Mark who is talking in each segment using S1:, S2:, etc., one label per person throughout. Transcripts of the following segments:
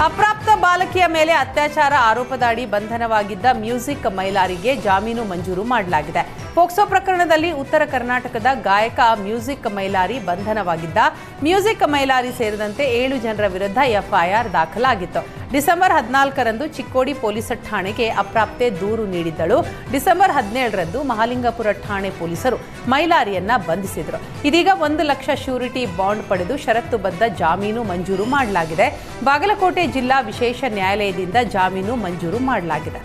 S1: ಅಪ್ರಾಪ್ತ ಬಾಲಕಿಯ ಮೇಲೆ ಅತ್ಯಾಚಾರ ಆರೋಪದಡಿ ಬಂಧನವಾಗಿದ್ದ ಮ್ಯೂಸಿಕ್ ಮೈಲಾರಿಗೆ ಜಾಮೀನು ಮಂಜೂರು ಮಾಡಲಾಗಿದೆ. ಪೋಕ್ಸೋ ಪ್ರಕರಣದಲ್ಲಿ ಉತ್ತರ ಕರ್ನಾಟಕದ ಗಾಯಕ ಮ್ಯೂಸಿಕ್ ಮೈಲಾರಿ ಬಂಧನವಾಗಿದ್ದ. ಮ್ಯೂಸಿಕ್ ಮೈಲಾರಿ ಸೇರಿದಂತೆ 7 ಜನರ ವಿರುದ್ಧ ಎಫ್ಐಆರ್ ದಾಖಲಾಗಿತ್ತು. ಡಿಸೆಂಬರ್ 14ರಂದು ಚಿಕ್ಕೋಡಿ ಪೊಲೀಸ್ ಠಾಣೆಗೆ ಅಪ್ರಾಪ್ತೆ ದೂರು ನೀಡಿದ್ದಳು. ಡಿಸೆಂಬರ್ 17ರಂದು ಮಹಾಲಿಂಗಪುರ ಠಾಣೆ ಪೊಲೀಸರು ಮೈಲಾರಿಯನ್ನ ಬಂಧಿಸಿದರು. ಇದೀಗ 1 ಲಕ್ಷ ಶ್ಯೂರಿಟಿ ಬಾಂಡ್ ಪಡೆದು ಷರತ್ತುಬದ್ಧ ಜಾಮೀನು ಮಂಜೂರು ಮಾಡಲಾಗಿದೆ. ಬಾಗಲಕೋಟೆ ಜಿಲ್ಲಾ ವಿಶೇಷ ನ್ಯಾಯಾಲಯದಿಂದ ಜಾಮೀನು ಮಂಜೂರು ಮಾಡಲಾಗಿದೆ.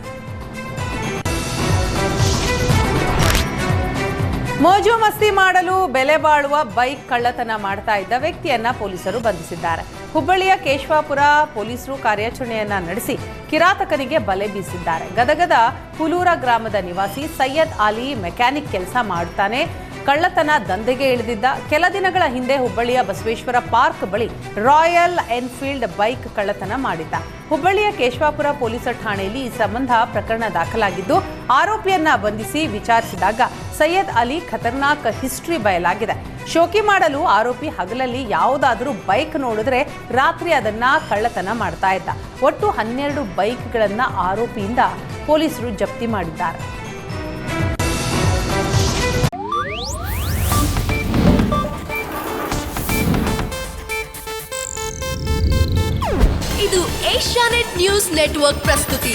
S1: ಮೋಜು ಮಸ್ತಿ ಮಾಡಲು ಬೆಲೆ ಬಾಳುವ ಬೈಕ್ ಕಳ್ಳತನ ಮಾಡ್ತಾ ಇದ್ದ ವ್ಯಕ್ತಿಯನ್ನ ಪೊಲೀಸರು ಬಂಧಿಸಿದ್ದಾರೆ. ಹುಬ್ಬಳ್ಳಿಯ ಕೇಶವಾಪುರ ಪೊಲೀಸರು ಕಾರ್ಯಾಚರಣೆಯನ್ನ ನಡೆಸಿ ಕಿರಾತಕನಿಗೆ ಬಲೆ ಬೀಸಿದ್ದಾರೆ. ಗದಗದ ಹುಲೂರ ಗ್ರಾಮದ ನಿವಾಸಿ ಸೈಯದ್ ಅಲಿ ಮೆಕ್ಯಾನಿಕ್ ಕೆಲಸ ಮಾಡುತ್ತಾನೆ. ಕಳ್ಳತನ ದಂಧೆಗೆ ಇಳಿದಿದ್ದ. ಕೆಲ ದಿನಗಳ ಹಿಂದೆ ಹುಬ್ಬಳ್ಳಿಯ ಬಸವೇಶ್ವರ ಪಾರ್ಕ್ ಬಳಿ ರಾಯಲ್ ಎನ್ಫೀಲ್ಡ್ ಬೈಕ್ ಕಳ್ಳತನ ಮಾಡಿದ್ದ. ಹುಬ್ಬಳ್ಳಿಯ ಕೇಶವಾಪುರ ಪೊಲೀಸ್ ಠಾಣೆಯಲ್ಲಿ ಈ ಸಂಬಂಧ ಪ್ರಕರಣ ದಾಖಲಾಗಿದ್ದು, ಆರೋಪಿಯನ್ನ ಬಂಧಿಸಿ ವಿಚಾರಿಸಿದಾಗ ಸೈಯದ್ ಅಲಿ ಖತರ್ನಾಕ್ ಹಿಸ್ಟ್ರಿ ಬಯಲಾಗಿದೆ. ಶೋಕಿ ಮಾಡಲು ಆರೋಪಿ ಹಗಲಲ್ಲಿ ಯಾವುದಾದರೂ ಬೈಕ್ ನೋಡಿದ್ರೆ ರಾತ್ರಿ ಅದನ್ನ ಕಳ್ಳತನ ಮಾಡ್ತಾ ಇದ್ದ. ಒಟ್ಟು 12 ಬೈಕ್ಗಳನ್ನ ಆರೋಪಿಯಿಂದ ಪೊಲೀಸರು ಜಪ್ತಿ ಮಾಡಿದ್ದಾರೆ.
S2: ಇದು ಏಷ್ಯಾನೆಟ್ ನ್ಯೂಸ್ ನೆಟ್ವರ್ಕ್ ಪ್ರಸ್ತುತಿ.